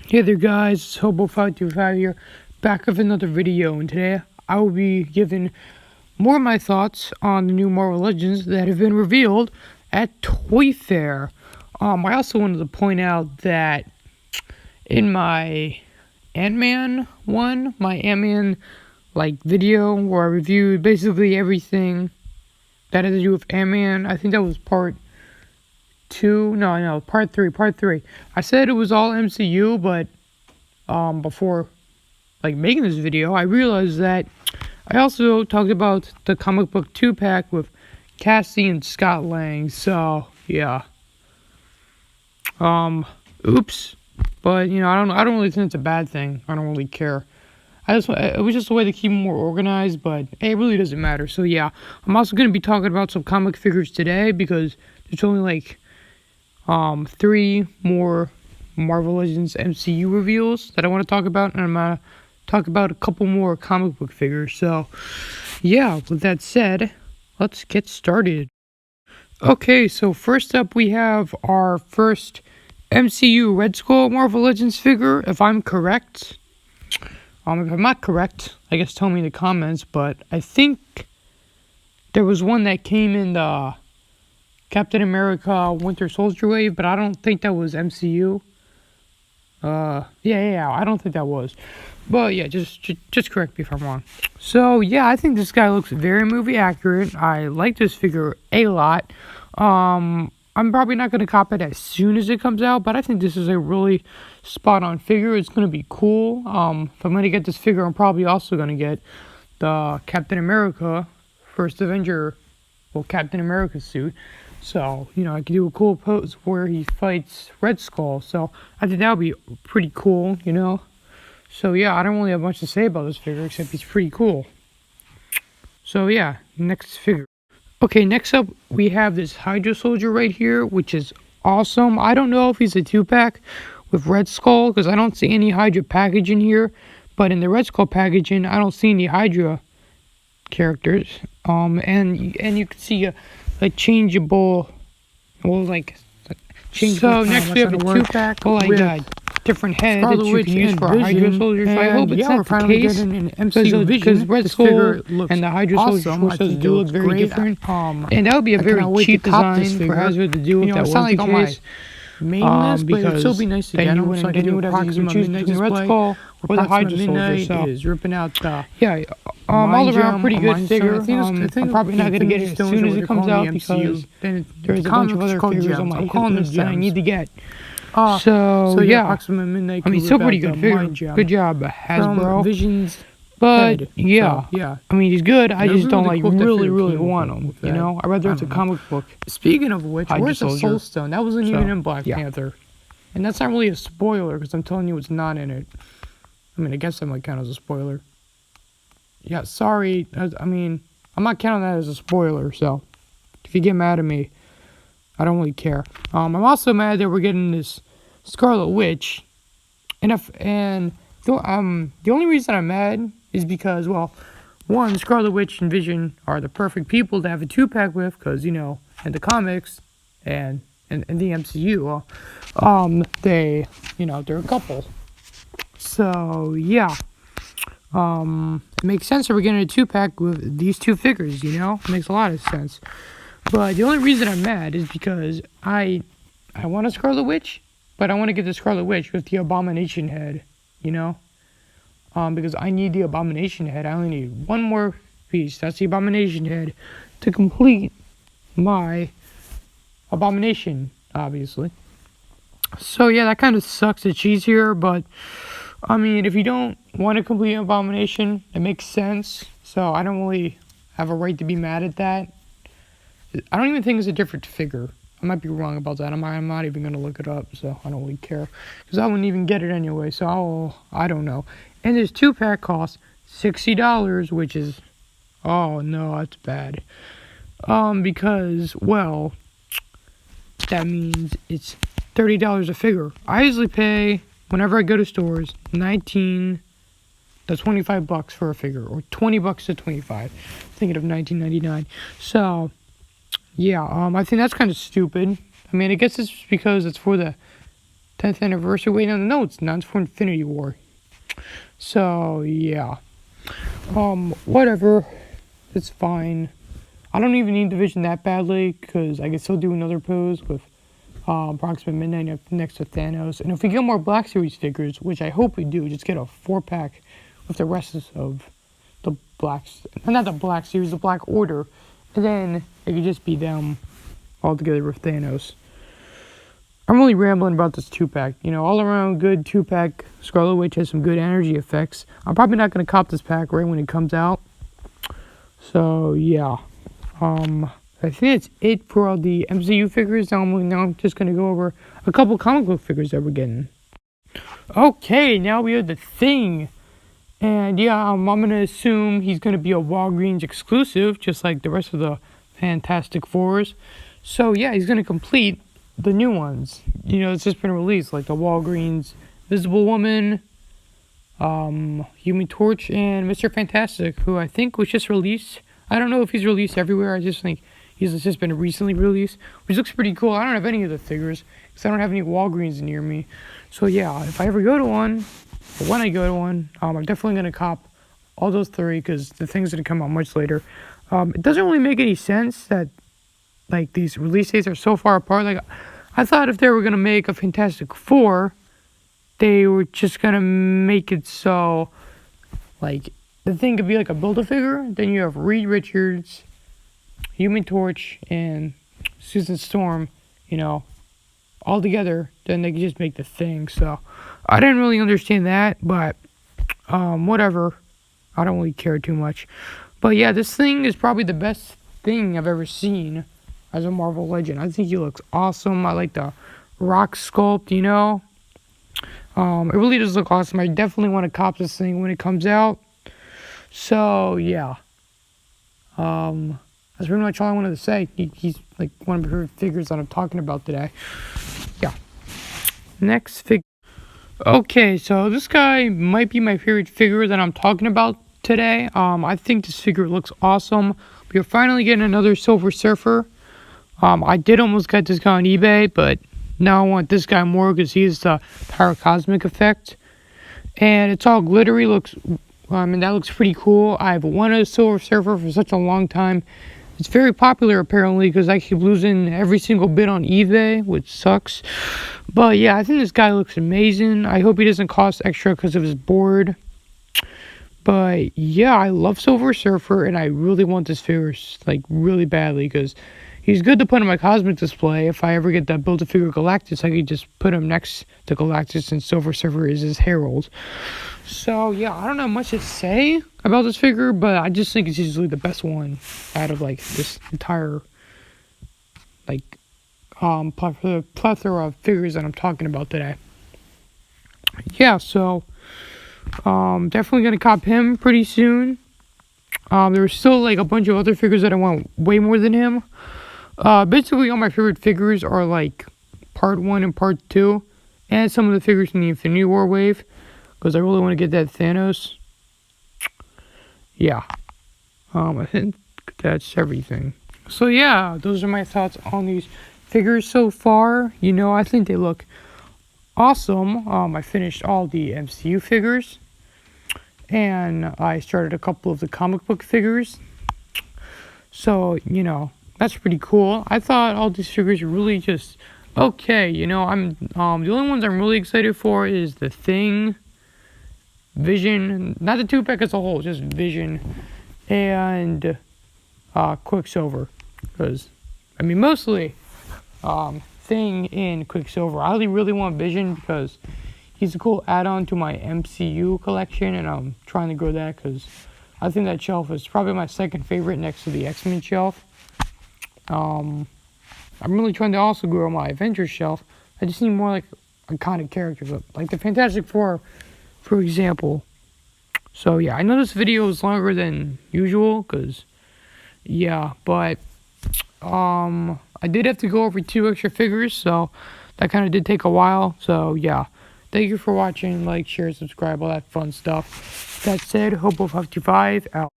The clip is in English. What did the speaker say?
Hey there guys, it's Hobo525 here, back with another video, and today I will be giving more of my thoughts on the new Marvel Legends that have been revealed at Toy Fair. I also wanted to point out that in my Ant-Man video where I reviewed basically everything that had to do with Ant-Man, I think that was part 2, no, part 3. I said it was all MCU, but before making this video, I realized that I also talked about the comic book 2-pack with Cassie and Scott Lang. So yeah, oops. But I don't really think it's a bad thing. I don't really care. It was just a way to keep them more organized, but hey, it really doesn't matter. So yeah, I'm also gonna be talking about some comic figures today because there's only 3 more Marvel Legends MCU reveals that I want to talk about, and I'm gonna talk about a couple more comic book figures. So yeah, with that said, let's get started. Okay, so first up we have our first MCU Red Skull Marvel Legends figure, if I'm correct. If I'm not correct, I guess tell me in the comments, but I think there was one that came in the Captain America Winter Soldier wave, but I don't think that was MCU. I don't think that was. But yeah, just correct me if I'm wrong. So yeah, I think this guy looks very movie accurate. I like this figure a lot. I'm probably not gonna cop it as soon as it comes out, but I think this is a really spot on figure. It's gonna be cool. If I'm gonna get this figure, I'm probably also gonna get the Captain America First Avenger, Captain America suit. So, I could do a cool pose where he fights Red Skull. So, I think that would be pretty cool, So, yeah, I don't really have much to say about this figure, except he's pretty cool. So, yeah, next figure. Okay, next up, we have this Hydra Soldier right here, which is awesome. I don't know if he's a 2-pack with Red Skull, because I don't see any Hydra packaging here. But in the Red Skull packaging, I don't see any Hydra characters. And you can see a changeable, changeable. So next we have a 2-pack with different heads that you can use for Hydra Soldiers. So I hope it's not the case, because Red Skull and the Hydra Soldiers do look very different. And that would be a very cheap design for Hasbro to do if that was the case. Because but it'd still be nice to get them, so then you would have to choose between Red Skull or the Hydra Soldier. So is ripping out the all around pretty good figure. I'm probably not gonna get it as soon as it comes out because there's a bunch of other figures on my hit list that I need to get. So yeah, I mean, still pretty good figure. Good job, Hasbro. Visions. But yeah, I mean, he's good. I just don't really want him. I'd rather it's a comic book. Speaking of which, where's the Soul Stone? That wasn't even in Black Panther, and that's not really a spoiler because I'm telling you it's not in it. I mean, I guess that might count as a spoiler. Yeah, sorry. I mean, I'm not counting that as a spoiler. So if you get mad at me, I don't really care. I'm also mad that we're getting this Scarlet Witch, and the only reason I'm mad is because, one, Scarlet Witch and Vision are the perfect people to have a 2-pack with, because, in the comics and the MCU, they're a couple. So, yeah. It makes sense that we're getting a 2-pack with these 2 figures, It makes a lot of sense. But the only reason I'm mad is because I want a Scarlet Witch, but I want to get the Scarlet Witch with the Abomination head, because I need the Abomination head. I only need one more piece. That's the Abomination head to complete my Abomination, obviously. So yeah, that kind of sucks that she's here, but I mean, if you don't want to complete an Abomination, it makes sense. So I don't really have a right to be mad at that. I don't even think it's a different figure. I might be wrong about that. I'm not even going to look it up, so I don't really care. Because I wouldn't even get it anyway, so I don't know. And this 2-pack costs $60, which is... Oh, no, that's bad. Because, that means it's $30 a figure. I usually pay, whenever I go to stores, $19 to $25 for a figure. Or $20 to $25. Thinking of $19.99. So... yeah, I think that's kind of stupid. I mean, I guess it's because it's for the 10th anniversary. Wait, no, it's not. It's for Infinity War. So, yeah. Whatever. It's fine. I don't even need the Vision that badly, because I can still do another pose with Approximate Midnight next to Thanos. And if we get more Black Series figures, which I hope we do, just get a 4-pack with the rest of the not the Black Series, the Black Order. And then it could just be them all together with Thanos. I'm really rambling about this 2-pack. You know, all around good 2-pack. Scarlet Witch has some good energy effects. I'm probably not going to cop this pack right when it comes out. So, yeah. I think that's it for all the MCU figures. Now I'm just going to go over a couple comic book figures that we're getting. Okay, now we have the Thing. And yeah, I'm going to assume he's going to be a Walgreens exclusive, just like the rest of the Fantastic Fours. So yeah, he's going to complete the new ones. You know, it's just been released, like the Walgreens Visible Woman, Human Torch, and Mr. Fantastic, who I think was just released. I don't know if he's released everywhere. I just think he's just been recently released, which looks pretty cool. I don't have any of the figures because I don't have any Walgreens near me. So yeah, if I ever go to one, or when I go to one, I'm definitely going to cop all those 3 because the Thing's going to come out much later. It doesn't really make any sense that like these release dates are so far apart. Like, I thought if they were going to make a Fantastic Four, they were just going to make it so like the Thing could be like a Build-A-Figure. Then you have Reed Richards, Human Torch, and Susan Storm, you know, all together. Then they could just make the Thing. So I didn't really understand that, but whatever. I don't really care too much. But yeah, this Thing is probably the best thing I've ever seen as a Marvel Legend. I think he looks awesome. I like the rock sculpt, you know. It really does look awesome. I definitely want to cop this Thing when it comes out. So, yeah. That's pretty much all I wanted to say. He's like one of my favorite figures that I'm talking about today. Yeah. Next figure. Okay, so this guy might be my favorite figure that I'm talking about today. I think this figure looks awesome. We're finally getting another Silver Surfer. I did almost get this guy on eBay, but now I want this guy more because he has the Pyrocosmic effect. And it's all glittery. That looks pretty cool. I've wanted a Silver Surfer for such a long time. It's very popular apparently because I keep losing every single bit on eBay, which sucks. But yeah, I think this guy looks amazing. I hope he doesn't cost extra because of his board. But yeah, I love Silver Surfer and I really want this figure like really badly because he's good to put on my Cosmic display. If I ever get that Build-A-Figure Galactus, I could just put him next to Galactus and Silver Surfer is his herald. So, yeah, I don't know much to say about this figure, but I just think it's usually the best one out of, like, this entire, like, plethora of figures that I'm talking about today. Yeah, so, definitely gonna cop him pretty soon. There's still, like, a bunch of other figures that I want way more than him. Basically, all my favorite figures are, like, Part 1 and Part 2, and some of the figures in the Infinity War wave. Because I really want to get that Thanos. Yeah. I think that's everything. So yeah, those are my thoughts on these figures so far. You know, I think they look awesome. I finished all the MCU figures. And I started a couple of the comic book figures. So, you know, that's pretty cool. I thought all these figures were really just okay. You know, the only ones I'm really excited for is the Thing, Vision, not the 2-pack as a whole, just Vision and Quicksilver. Because, I mean, mostly Thing and Quicksilver. I really want Vision because he's a cool add-on to my MCU collection, and I'm trying to grow that because I think that shelf is probably my second favorite next to the X-Men shelf. I'm really trying to also grow my Avengers shelf. I just need more like iconic characters, like the Fantastic Four, for example. So yeah, I know this video is longer than usual because yeah, but I did have to go over 2 extra figures, so that kind of did take a while. So yeah, thank you for watching. Like, share, subscribe, all that fun stuff. That said, Hope of 55 out.